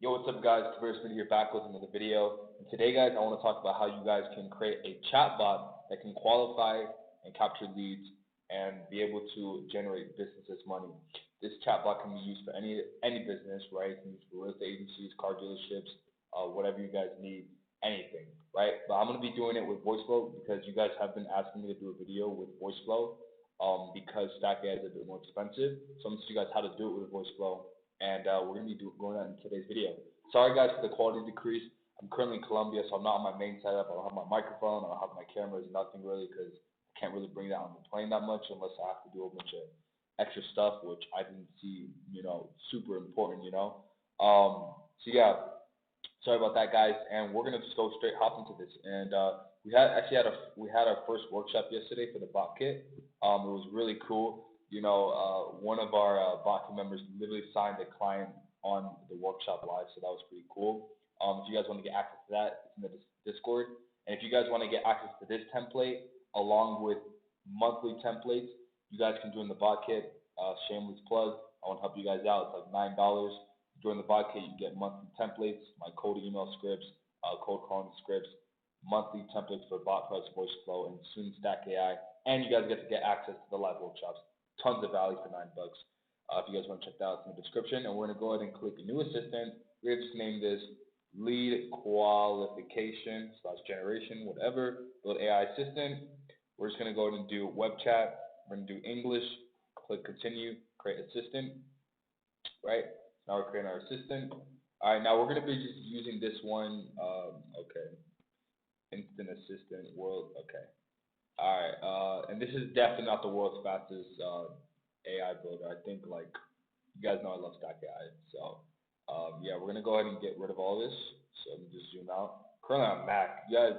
Yo, what's up guys? Taveras Media here back with another video. And today guys, I want to talk about how you guys can create a chatbot that can qualify and capture leads and be able to generate businesses money. This chatbot can be used for any business, right? It can be used for real estate agencies, car dealerships, whatever you guys need, anything, right? But I'm going to be doing it with Voiceflow because you guys have been asking me to do a video with Voiceflow because Stack AI is a bit more expensive. So I'm going to show you guys how to do it with Voiceflow. And we're going to be going that in today's video. Sorry guys for the quality decrease. I'm currently in Colombia, so I'm not on my main setup. I don't have my microphone. I don't have my cameras, nothing really, because I can't really bring that on the plane that much unless I have to do a bunch of extra stuff, which I didn't see, super important, So yeah, sorry about that, guys. And we're going to just go straight hop into this. And we had our first workshop yesterday for the bot kit. It was really cool. One of our bot team members literally signed a client on the workshop live, so that was pretty cool. If you guys want to get access to that, it's in the Discord. And if you guys want to get access to this template along with monthly templates, you guys can join the bot kit. Shameless plug. I want to help you guys out. It's like $9. Join the bot kit, you get monthly templates, my cold email scripts, cold calling scripts, monthly templates for bot press, Voiceflow, and soon Stack AI. And you guys get to get access to the live workshops. Tons of value for $9. If you guys want to check that out, it's in the description. And we're going to go ahead and click new assistant. We're going to just name this lead qualification / generation, whatever. Build AI assistant. We're just going to go ahead and do web chat. We're going to do English. Click continue. Create assistant. Right. Now we're creating our assistant. All right. Now we're going to be just using this one. Okay. Instant assistant world. Okay. All right, and this is definitely not the world's fastest AI builder. I think, you guys know I love Stack AI. So, yeah, we're going to go ahead and get rid of all this. So, let me just zoom out. Currently on Mac. You guys,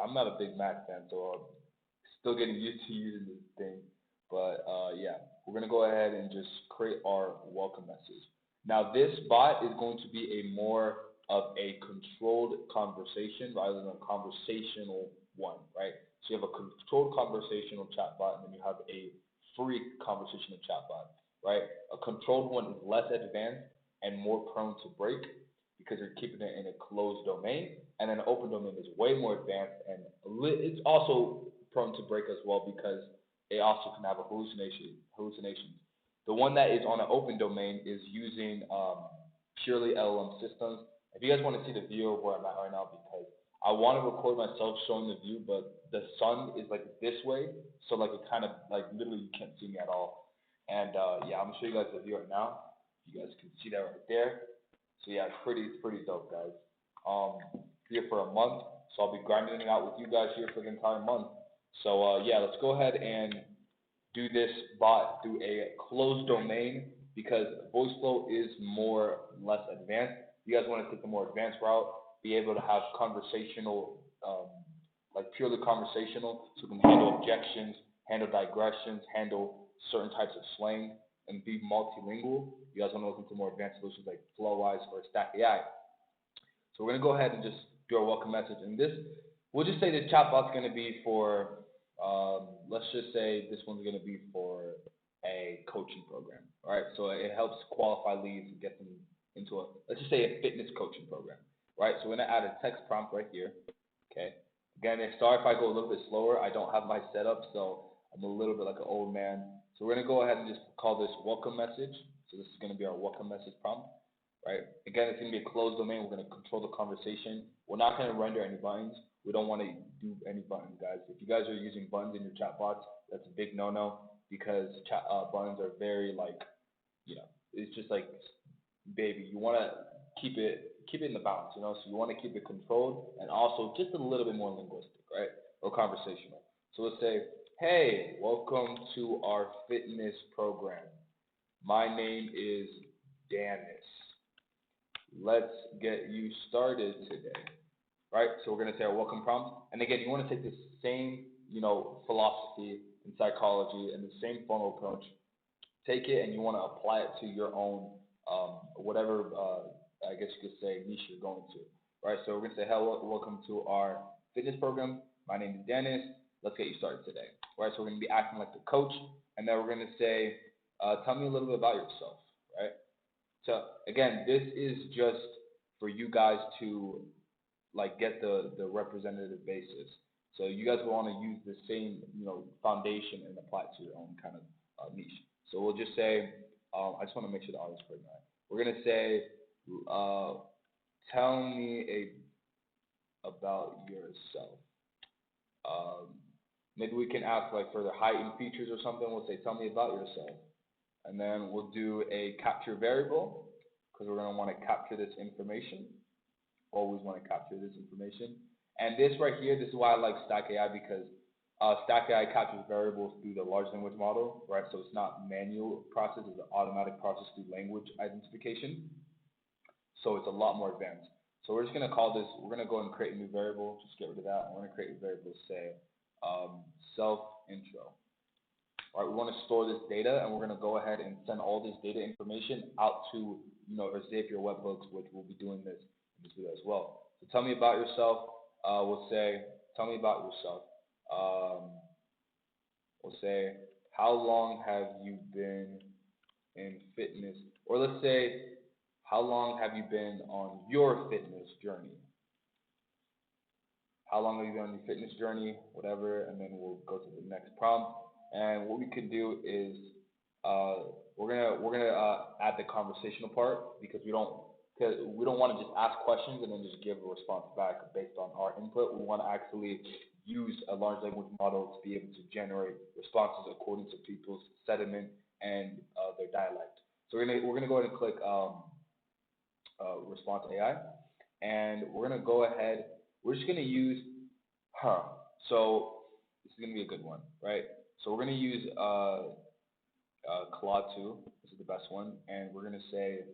I'm not a big Mac fan, so I'm still getting used to using this thing. But, yeah, we're going to go ahead and just create our welcome message. Now, this bot is going to be a more of a controlled conversation rather than a conversational one, right? So you have a controlled conversational chatbot, and then you have a free conversational chatbot, right? A controlled one is less advanced and more prone to break because you're keeping it in a closed domain, and then an open domain is way more advanced, and it's also prone to break as well because it also can have a hallucinations. The one that is on an open domain is using purely LLM systems. If you guys want to see the view of where I'm at right now, because I want to record myself showing the view, but the sun is this way, so it kind of literally you can't see me at all. And yeah, I'm gonna show you guys the view right now. You guys can see that right there. So yeah, it's pretty dope, guys. Here for a month, so I'll be grinding it out with you guys here for the entire month. So yeah, let's go ahead and do this bot through a closed domain because Voiceflow is less advanced. You guys want to take the more advanced route, be able to have conversational, purely conversational, so we can handle objections, handle digressions, handle certain types of slang, and be multilingual. You guys want to look into more advanced solutions like Flowwise or Stack AI. So we're going to go ahead and just do our welcome message. And we'll just say this chatbot's going to be for, let's just say this one's going to be for a coaching program. All right, so it helps qualify leads and get them into let's just say a fitness coaching program. Right, so we're going to add a text prompt right here, okay? Again, sorry if I go a little bit slower. I don't have my setup, so I'm a little bit like an old man. So we're going to go ahead and just call this welcome message. So this is going to be our welcome message prompt, right? Again, it's going to be a closed domain. We're going to control the conversation. We're not going to render any buttons. We don't want to do any buttons, guys. If you guys are using buttons in your chatbots, that's a big no-no because buttons are very it's just baby. You want to keep it in the balance, so you want to keep it controlled and also just a little bit more linguistic, right, or conversational. So let's say, hey, welcome to our fitness program. My name is Dennis. Let's get you started today, right? So we're going to say our welcome prompt, and again, you want to take the same, philosophy and psychology and the same funnel approach. Take it and you want to apply it to your own whatever, I guess you could say, niche you're going to, right? So we're going to say, hello, welcome to our fitness program. My name is Dennis. Let's get you started today, right? So we're going to be acting like the coach, and then we're going to say, tell me a little bit about yourself, right? So again, this is just for you guys to like get the representative basis. So you guys will want to use the same foundation and apply it to your own kind of niche. So we'll just say, I just want to make sure the audio is pretty right. We're gonna say, tell me about yourself. Maybe we can ask like for the heightened features or something. We'll say, tell me about yourself, and then we'll do a capture variable because we're gonna want to capture this information. Always want to capture this information. And this right here, this is why I like Stack AI because Stack AI captures variables through the large language model, right? So it's not manual process, it's an automatic process through language identification. So it's a lot more advanced. So we're just going to call this, we're going to go and create a new variable, just get rid of that. And we're going to create a variable, say, self-intro. All right, we want to store this data, and we're going to go ahead and send all this data information out to, our Zapier webhooks, which we'll be doing this in this video as well. So tell me about yourself. We'll say, tell me about yourself. We'll say, how long have you been in fitness? Or let's say, how long have you been on your fitness journey? How long have you been on your fitness journey? Whatever, and then we'll go to the next prompt. And what we can do is we're gonna add the conversational part because we don't want to just ask questions and then just give a response back based on our input. We want to actually use a large language model to be able to generate responses according to people's sentiment and their dialect. So we're gonna go ahead and click response AI, and we're gonna go ahead. We're just gonna use So this is gonna be a good one, right? So we're gonna use Claude 2. This is the best one, and we're gonna say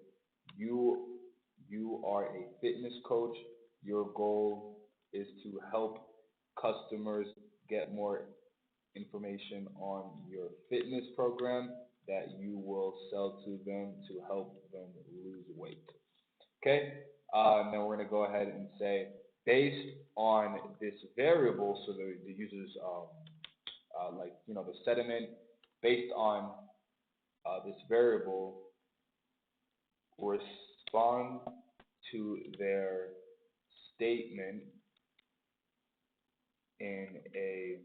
you are a fitness coach. Your goal is to help customers get more information on your fitness program that you will sell to them to help them lose weight. Okay, and then we're going to go ahead and say, based on this variable, so the user's the sentiment, based on this variable, respond to their statement in a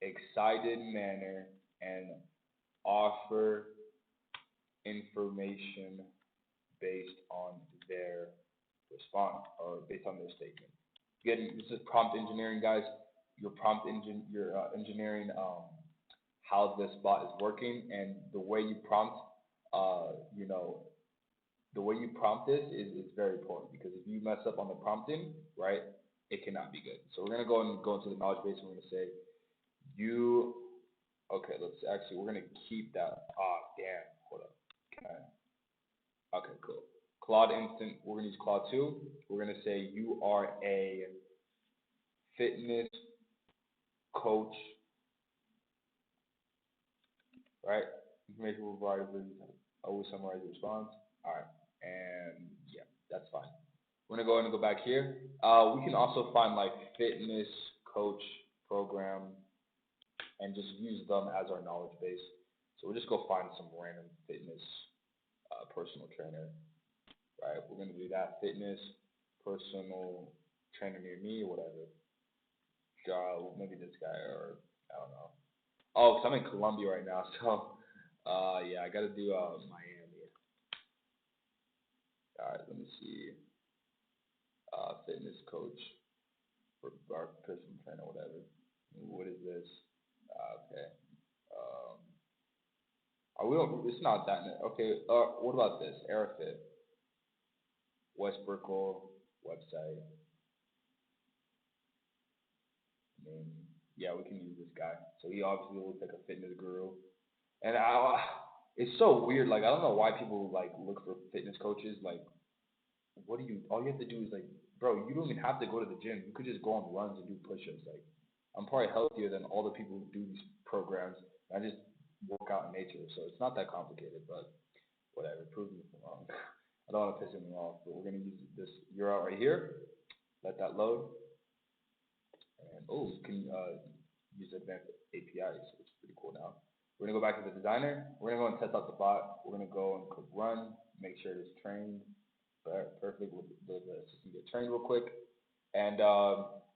excited manner and offer information based on their response or based on their statement. Again, this is prompt engineering, guys. Your engineering how this bot is working, and the way you prompt, the way you prompt this is very important because if you mess up on the prompting, right, it cannot be good. So we're gonna go into the knowledge base. And we're gonna say we're gonna keep that. Hold up. Okay, cool. Claude Instant, we're going to use Claude 2. We're going to say you are a fitness coach, right? Information will provide always summarize the response. All right, and yeah, that's fine. We're going to go ahead and go back here. We can also find like fitness coach program and just use them as our knowledge base. So we'll just go find some random fitness personal trainer. Right, we're going to do that. Fitness, personal trainer near me, or whatever. Maybe this guy, or I don't know. Oh, because I'm in Colombia right now, so yeah, I got to do Miami. All right, let me see. Fitness coach, or personal trainer, whatever. What is this? Okay. It's not that. Okay. What about this? Airfit. Westbrook website. Yeah, we can use this guy. So he obviously looks like a fitness guru. And it's so weird. Like, I don't know why people like look for fitness coaches. Like, all you have to do is like, bro, you don't even have to go to the gym. You could just go on runs and do push-ups. Like, I'm probably healthier than all the people who do these programs. I just work out in nature. So it's not that complicated, but whatever. Prove me wrong. I don't want to piss anyone off, but we're going to use this URL right here. Let that load. And you can use advanced APIs, which is pretty cool now. We're going to go back to the designer. We're going to go and test out the bot. We're going to go and click run, make sure it is trained. Perfect. The system get trained real quick. And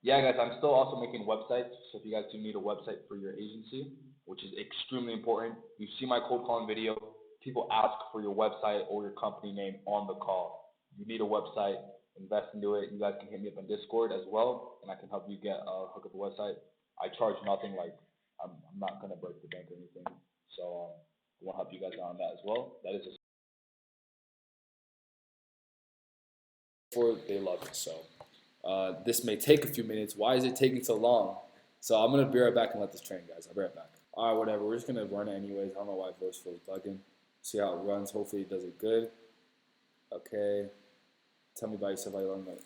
yeah, guys, I'm still also making websites. So if you guys do need a website for your agency, which is extremely important, you see my cold calling video. People ask for your website or your company name on the call. You need a website, invest into it. You guys can hit me up on Discord as well, and I can help you get hook up a website. I charge nothing. Like I'm not gonna break the bank or anything. So I want to help you guys out on that as well. That is a for they love it. So this may take a few minutes. Why is it taking so long? So I'm gonna be right back and let this train, guys. I'll be right back. All right, whatever. We're just gonna run it anyways. I don't know why Voiceflow is bugging. See how it runs. Hopefully it does it good. Okay. Tell me about yourself. How you learn it.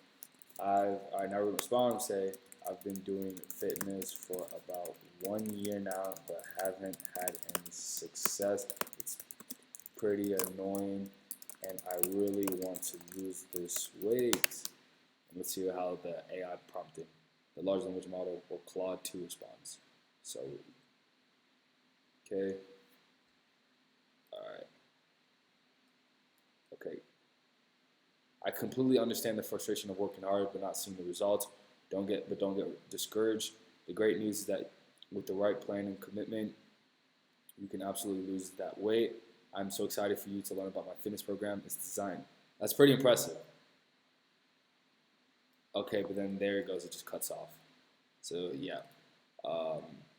All right, now we're gonna respond and say I've been doing fitness for about 1 year now, but haven't had any success. It's pretty annoying, and I really want to lose this weight. Let's see how the AI prompting, the large language model or Claude 2 responds. So, okay. All right. Okay. I completely understand the frustration of working hard but not seeing the results. Don't get discouraged. The great news is that with the right plan and commitment, you can absolutely lose that weight. I'm so excited for you to learn about my fitness program. It's designed. That's pretty impressive. Okay, but then there it goes. It just cuts off. So yeah,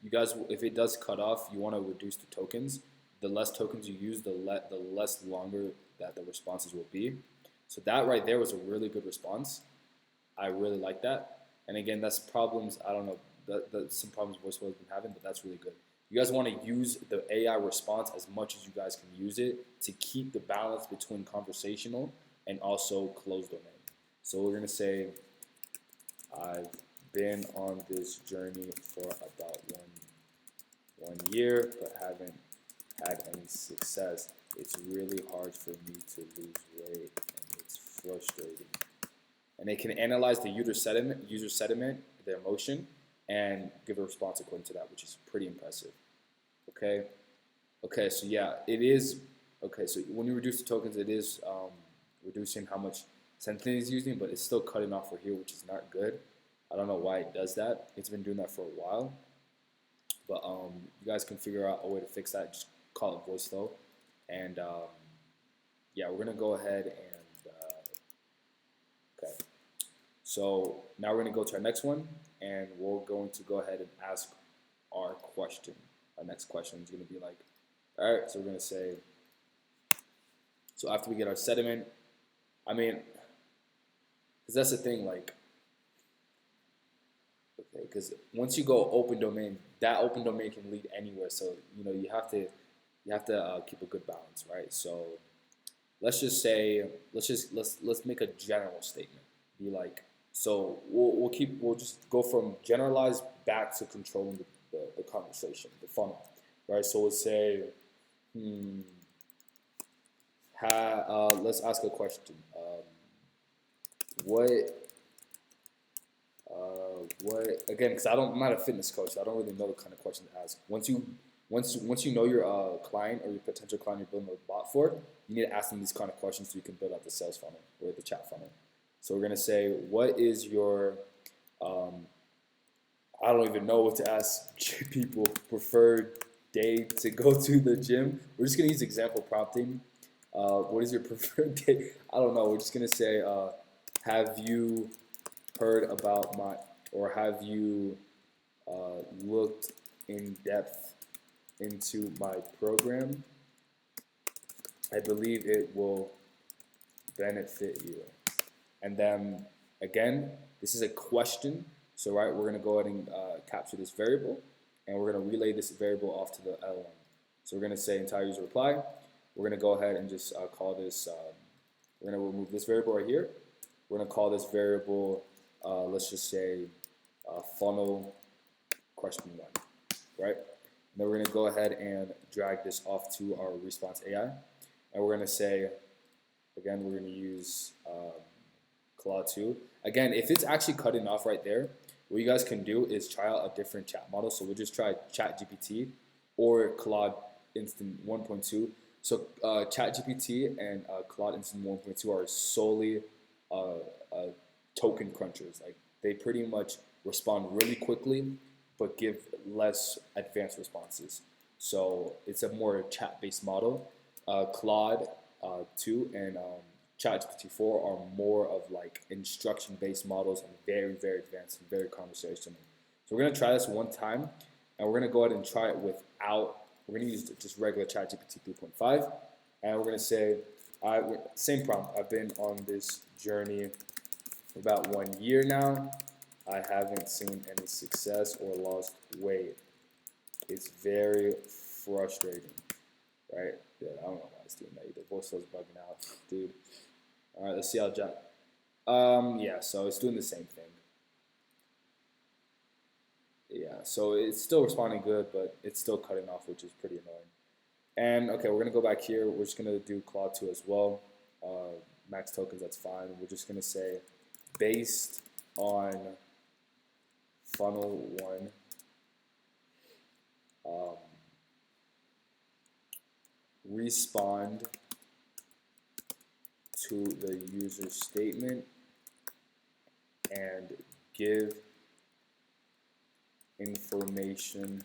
you guys, if it does cut off, you want to reduce the tokens. The less tokens you use, the less longer that the responses will be. So that right there was a really good response. I really like that. And again, that's problems. I don't know. That's some problems Voiceflow has been having, but that's really good. You guys want to use the AI response as much as you guys can use it to keep the balance between conversational and also closed domain. So we're gonna say, I've been on this journey for about one year, but haven't had any success. It's really hard for me to lose weight, and it's frustrating. And they can analyze the user sentiment, their emotion, and give a response according to that, which is pretty impressive. Okay. Okay. So yeah, it is. Okay. So when you reduce the tokens, it is reducing how much sentiment is using, but it's still cutting off for here, which is not good. I don't know why it does that. It's been doing that for a while, but you guys can figure out a way to fix that. Just call it Voiceflow, and yeah, we're gonna go ahead and okay. So now we're gonna go to our next one, and we're going to go ahead and ask our question. Our next question is gonna be like, all right. So we're gonna say, so after we get our sentiment, I mean, because that's the thing, like. Okay, because once you go open domain, that open domain can lead anywhere. So you have to keep a good balance, right? So let's just say let's make a general statement. Be like, so we'll just go from generalized back to controlling the conversation, the funnel, right? So we'll say, let's ask a question. What again? Because I'm not a fitness coach, so I don't really know the kind of question to ask. Once you know your client or your potential client you're building a bot for, you need to ask them these kind of questions so you can build out the sales funnel or the chat funnel. So we're gonna say, what is your I don't even know what to ask people, preferred day to go to the gym. We're just gonna use example prompting. What is your preferred day? I don't know. We're just gonna say, have you heard about or have you looked in depth into my program? I believe it will benefit you. And then again, this is a question. So right, we're gonna go ahead and capture this variable, and we're gonna relay this variable off to the LLM. So we're gonna say entire user reply. We're gonna go ahead and just call this. We're gonna remove this variable right here. We're gonna call this variable. Let's just say funnel question 1, right? And then we're gonna go ahead and drag this off to our response AI, and we're gonna say, again, we're gonna use Claude 2. Again, if it's actually cutting off right there, what you guys can do is try out a different chat model. So we'll just try ChatGPT or Claude Instant 1.2. So ChatGPT and Claude Instant 1.2 are solely token crunchers. Like they pretty much respond really quickly, but give less advanced responses. So it's a more chat-based model. Claude 2 and ChatGPT 4 are more of like instruction-based models and very, very advanced and very conversational. So we're gonna try this one time, and we're gonna go ahead and try it without. We're gonna use just regular ChatGPT 3.5, and we're gonna say, same prompt. I've been on this journey for about 1 year now. I haven't seen any success or lost weight. It's very frustrating, right? Yeah, I don't know why it's doing that either. Voiceflow's bugging out, dude. All right, let's see how Jack. Yeah, so it's doing the same thing. Yeah, so it's still responding good, but it's still cutting off, which is pretty annoying. And okay, we're gonna go back here. We're just gonna do Claude 2 as well. Max tokens, that's fine. We're just gonna say based on funnel 1, respond to the user statement and give information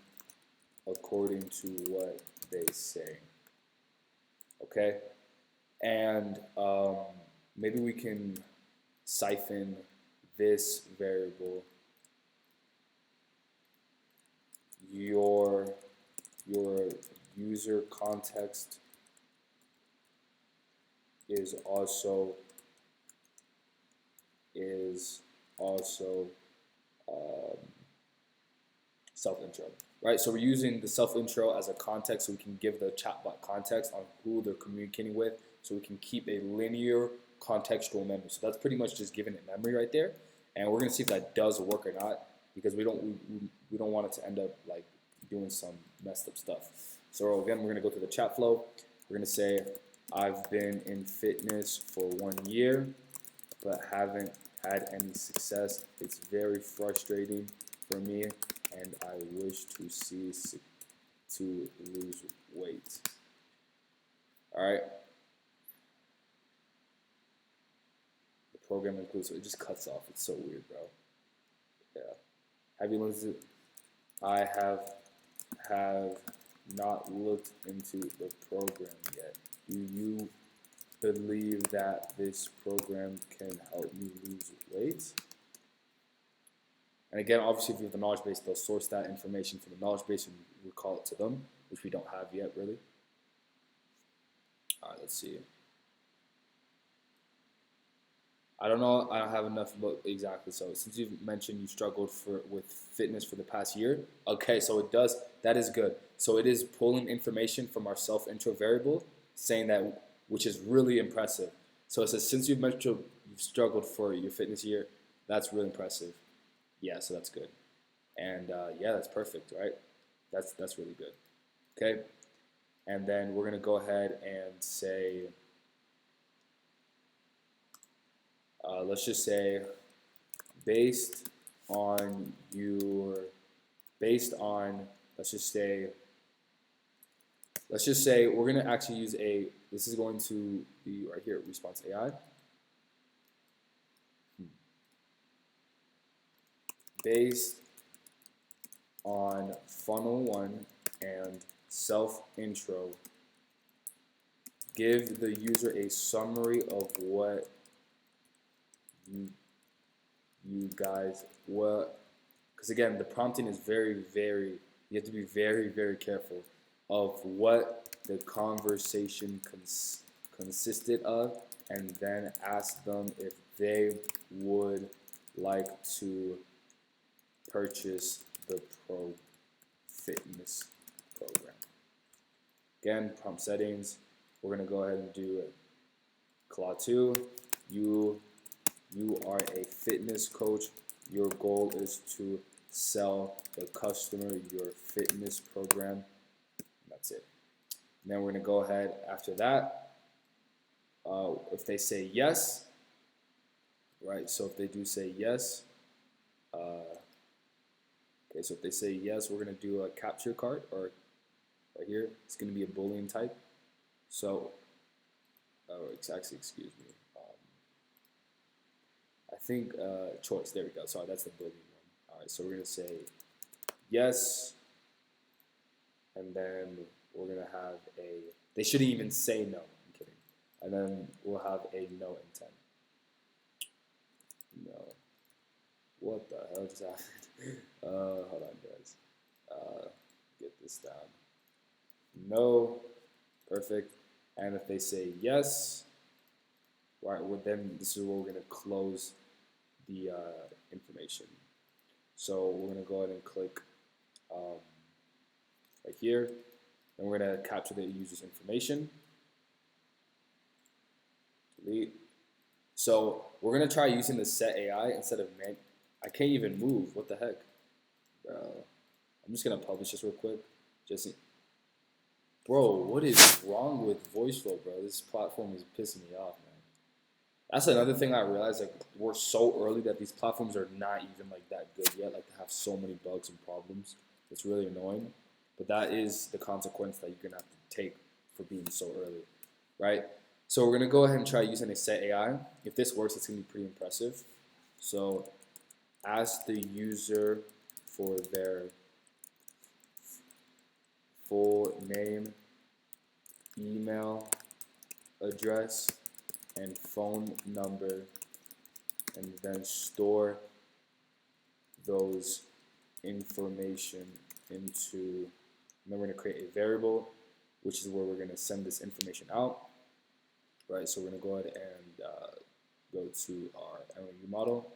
according to what they say. Okay, and maybe we can siphon this variable, your user context is also self-intro, right? So we're using the self-intro as a context so we can give the chatbot context on who they're communicating with, so we can keep a linear contextual memory. So that's pretty much just giving it memory right there, and we're gonna see if that does work or not, because we don't want it to end up like doing some messed up stuff. So again, we're gonna go through the chat flow. We're gonna say, I've been in fitness for 1 year, but haven't had any success. It's very frustrating for me, and I wish to cease to lose weight. All right. The program includes, so it just cuts off. It's so weird, bro. Yeah. Have you looked at? I have not looked into the program yet. Do you believe that this program can help me lose weight? And again, obviously, if you have the knowledge base, they'll source that information from the knowledge base and recall it to them, which we don't have yet, really. All right, let's see. I don't know. I don't have enough exactly. So since you've mentioned you struggled with fitness for the past year, okay, so it does. That is good. So it is pulling information from our self-intro variable, saying that, which is really impressive. So it says since you've mentioned you've struggled for your fitness year, that's really impressive. Yeah, so that's good. And yeah, that's perfect, right? That's really good. Okay, and then we're gonna go ahead and say, let's just say, based on let's just say we're gonna actually use this is going to be right here, response AI. Based on funnel 1 and self-intro, give the user a summary of what you guys, because again, the prompting is very, very, you have to be very, very careful of what the conversation consisted of, and then ask them if they would like to purchase the Pro Fitness program. Again, prompt settings, we're going to go ahead and do it. Claude 2, you are a fitness coach. Your goal is to sell the customer your fitness program. That's it. And then we're going to go ahead after that. If they say yes, right? So if they do say yes, okay, so if they say yes, we're going to do a capture card, or right here, it's going to be a Boolean type. So, actually, excuse me. I think choice. There we go. Sorry, that's the building one. All right, so we're gonna say yes, and then we're gonna have a. They shouldn't even say no. I'm kidding. And then we'll have a no intent. No. What the hell just happened? Hold on, guys. Get this down. No. Perfect. And if they say yes, right, well, then this is where we're going to close the information. So we're going to go ahead and click right here, and we're going to capture the user's information. Delete. So we're going to try using the set AI instead of I can't even move. What the heck? I'm just going to publish this real quick. Bro, what is wrong with Voiceflow, bro? This platform is pissing me off, man. That's another thing I realized. Like, we're so early that these platforms are not even like that good yet. Like, they have so many bugs and problems. It's really annoying. But that is the consequence that you're gonna have to take for being so early, right? So we're gonna go ahead and try using a set AI. If this works, it's gonna be pretty impressive. So ask the user for their full name, email address, and phone number, and then store those information into, and then we're going to create a variable, which is where we're going to send this information out, right? So we're going to go ahead and go to our LNU model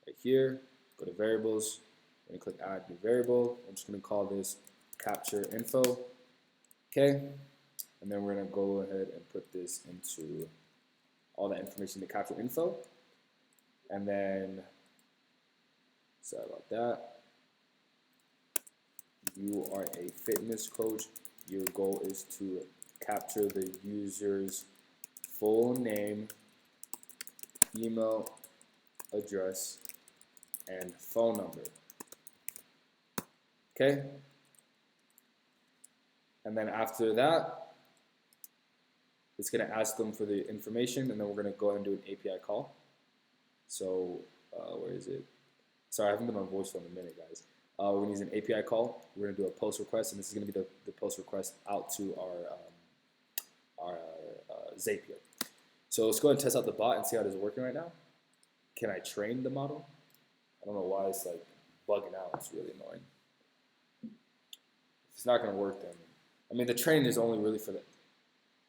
right here, go to variables, we're going to click add new variable. I'm just going to call this capture info, okay? And then we're going to go ahead and put this into all that information to capture info. And then, sorry about that. You are a fitness coach. Your goal is to capture the user's full name, email address, and phone number. Okay? And then after that, it's going to ask them for the information, and then we're going to go ahead and do an API call. So, where is it? Sorry, I haven't been on Voiceflow in a minute, guys. We're going to use an API call. We're going to do a post request, and this is going to be the post request out to our Zapier. So let's go ahead and test out the bot and see how it is working right now. Can I train the model? I don't know why it's like bugging out. It's really annoying. If it's not going to work, then I mean the training is only really for the.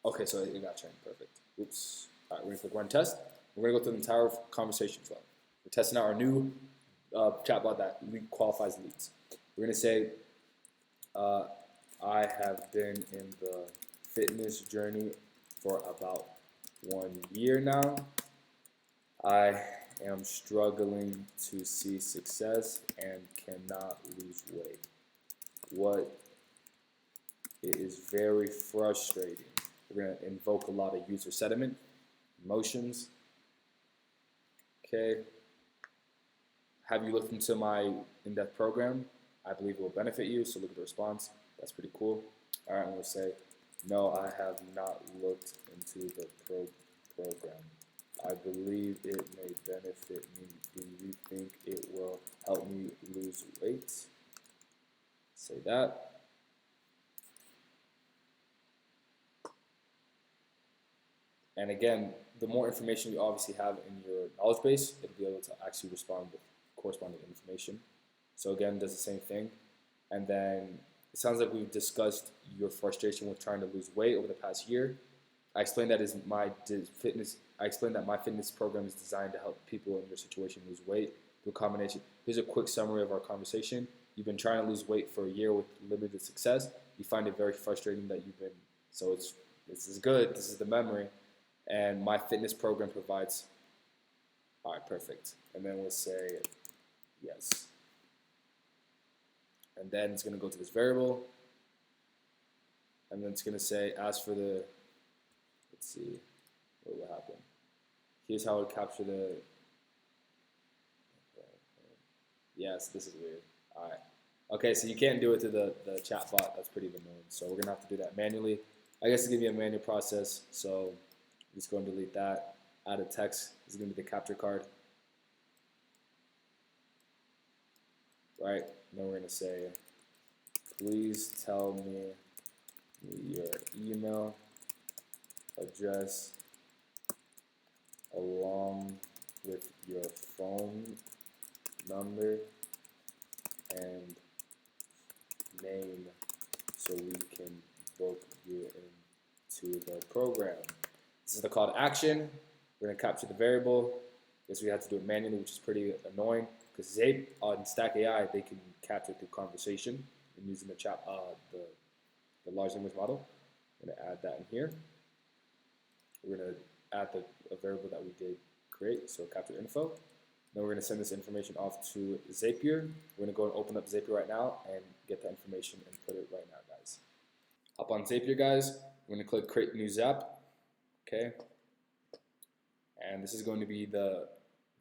Okay, so it got trained. Perfect. Oops. All right, we're going to click run test. We're going to go through the entire conversation flow. We're testing out our new chatbot that qualifies leads. We're going to say, I have been in the fitness journey for about 1 year now. I am struggling to see success and cannot lose weight. It is very frustrating. We're going to invoke a lot of user sentiment, emotions. Okay. Have you looked into my in-depth program? I believe it will benefit you. So look at the response. That's pretty cool. All right, I'm going to say, no, I have not looked into the program. I believe it may benefit me. Do you think it will help me lose weight? Say that. And again, the more information you obviously have in your knowledge base, it'll be able to actually respond with corresponding information. So again, does the same thing. And then it sounds like we've discussed your frustration with trying to lose weight over the past year. I explained that I explained that my fitness program is designed to help people in your situation lose weight through a combination. Here's a quick summary of our conversation. You've been trying to lose weight for a year with limited success. You find it very frustrating that you've been, so this is good, this is the memory. And my fitness program provides, all right, perfect. And then we'll say yes. And then it's gonna go to this variable. And then it's gonna say, ask for the, let's see, what will happen. Here's how it capture the, yes, this is weird. All right. Okay, so you can't do it to the chat bot. That's pretty annoying. So we're gonna have to do that manually. I guess it's gonna be a manual process, so just go and delete that. Add a text. This is gonna be the capture card, right? And then we're gonna say, please tell me your email address along with your phone number and name so we can book you into the program. This is the call to action. We're going to capture the variable. Guess we have to do it manually, which is pretty annoying because Zape on Stack AI, they can capture through conversation and using the chat, the large language model. I'm going to add that in here. We're going to add a variable that we did create, so capture info. Then we're going to send this information off to Zapier. We're going to go and open up Zapier right now and get that information and put it right now, guys. Hop on Zapier, guys. We're going to click Create New Zap. Okay. And this is going to be the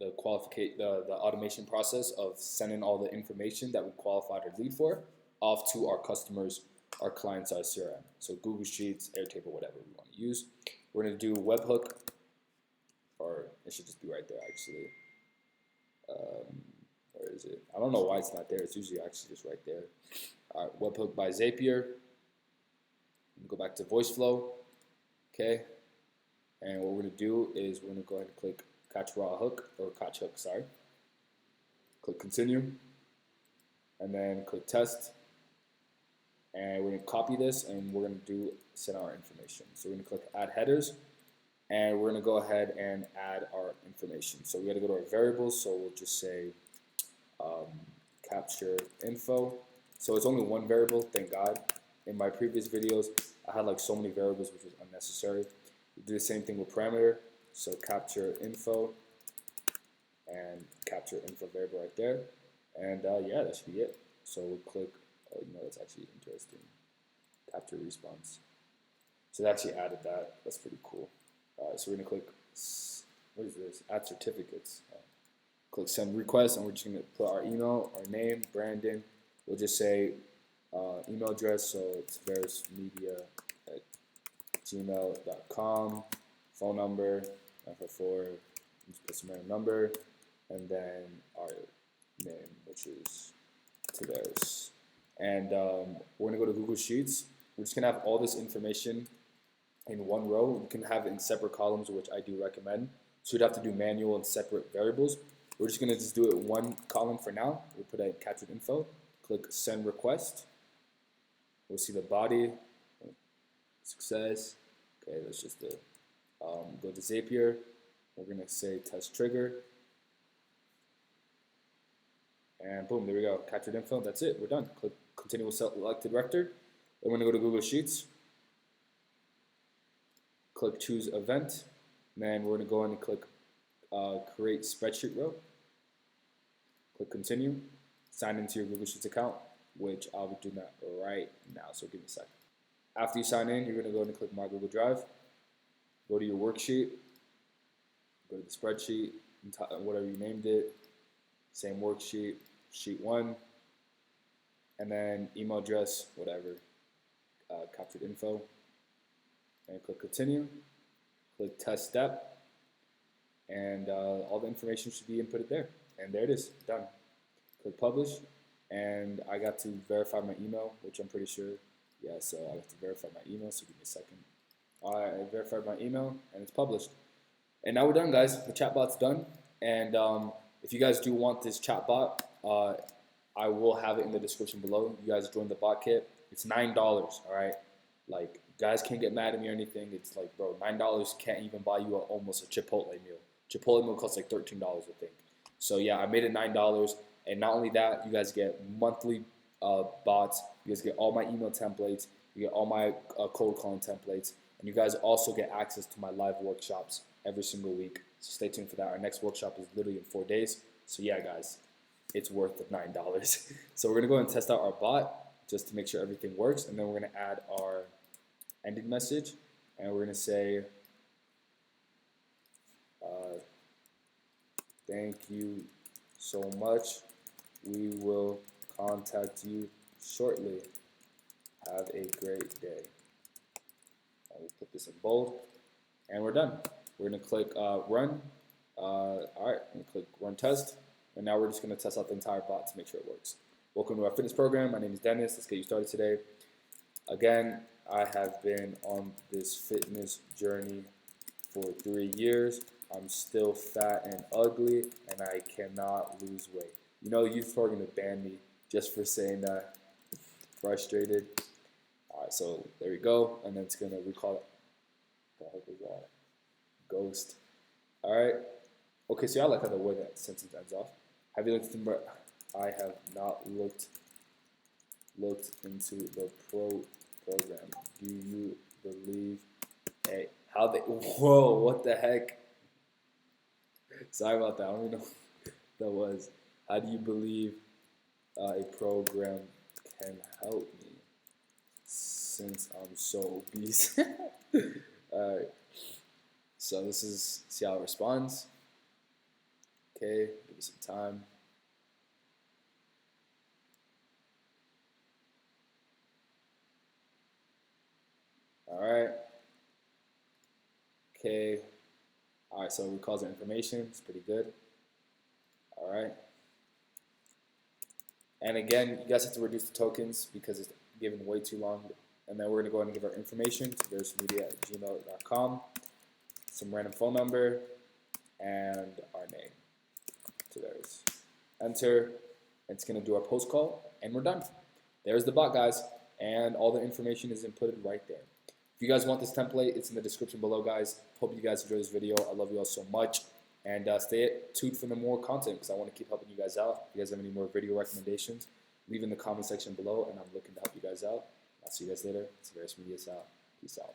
automation process of sending all the information that we qualified our lead for off to our customers, our clients' CRM. So Google Sheets, Airtable, whatever we want to use. We're going to do webhook, or it should just be right there actually. Where is it? I don't know why it's not there. It's usually actually just right there. All right, webhook by Zapier. Go back to Voiceflow. Okay. And what we're going to do is we're going to go ahead and click catch raw hook, or catch hook, sorry. Click continue. And then click test. And we're going to copy this and we're going to send our information. So we're going to click add headers. And we're going to go ahead and add our information. So we got to go to our variables. So we'll just say capture info. So it's only one variable, thank God. In my previous videos, I had like so many variables, which was unnecessary. We do the same thing with parameter. So capture info and capture info variable right there. And yeah, that should be it. So we'll click, oh, you know, that's actually interesting. Capture response. So they actually added that. That's pretty cool. So we're going to click, what is this? Add certificates. Click send request, and we're just going to put our email, our name, Brandon. We'll just say email address, so it's taverasmedia@gmail.com. Phone number, 944, just put some random number, and then our name, which is Taveras. And we're going to go to Google Sheets. We're just going to have all this information in one row. You can have it in separate columns, which I do recommend. So you'd have to do manual and separate variables. We're just going to do it in one column for now. We'll put in captured info. Click send request. We'll see the body. Success. Okay, that's just the go to Zapier. We're going to say test trigger. And boom, there we go. Captured info. That's it. We're done. Click continue with selected vector. Then we're going to go to Google Sheets. Click choose event. And then we're going to go in and click create spreadsheet row. Click continue. Sign into your Google Sheets account, which I'll be doing that right now. So give me a second. After you sign in, you're going to go and click My Google Drive. Go to your worksheet. Go to the spreadsheet, whatever you named it. Same worksheet, sheet 1. And then email address, whatever. Captured info. And click continue. Click test step. And all the information should be inputted there. And there it is, done. Click publish. And I got to verify my email, which I'm pretty sure. Yeah, so I have to verify my email, so give me a second. I verified my email, and it's published. And now we're done, guys. The chatbot's done. And if you guys do want this chatbot, I will have it in the description below. You guys join the bot kit. It's $9, all right? Like, guys can't get mad at me or anything. It's like, bro, $9 can't even buy you almost a Chipotle meal. Chipotle meal costs like $13, I think. So yeah, I made it $9. And not only that, you guys get monthly bots. You guys get all my email templates. You get all my cold calling templates. And you guys also get access to my live workshops every single week. So stay tuned for that. Our next workshop is literally in 4 days. So yeah, guys, it's worth the $9. So we're going to go and test out our bot just to make sure everything works. And then we're going to add our ending message. And we're going to say, thank you so much. We will contact you shortly. Have a great day. We'll put this in bold, and we're done. We're gonna click run. All right, I'm gonna click run test, and now we're just gonna test out the entire bot to make sure it works. Welcome to our fitness program. My name is Dennis. Let's get you started today. Again, I have been on this fitness journey for 3 years. I'm still fat and ugly, and I cannot lose weight. You know, you're probably gonna ban me just for saying that. Frustrated. All right, so there we go, and then it's gonna recall it. What the heck is that? Ghost. All right. Okay, so I like how the way that sentence ends off. Have you looked into? I have not looked into the program. Do you believe? Hey, how they? Whoa! What the heck? Sorry about that. I don't even know what that was. How do you believe a program can help me since I'm so obese? All right. So this is see how it responds. Okay, give it some time. All right. Okay. All right, so it recalls the information. It's pretty good. All right. And again, you guys have to reduce the tokens because it's given way too long. And then we're going to go ahead and give our information, taveras@gmail.com, some random phone number, and our name, Taveras. Enter. It's going to do our post call, and we're done. There's the bot, guys, and all the information is inputted right there. If you guys want this template, it's in the description below, guys. Hope you guys enjoy this video. I love you all so much. And stay tuned for the more content because I want to keep helping you guys out. If you guys have any more video recommendations, leave in the comment section below, and I'm looking to help you guys out. I'll see you guys later. Taveras Media out. Peace out.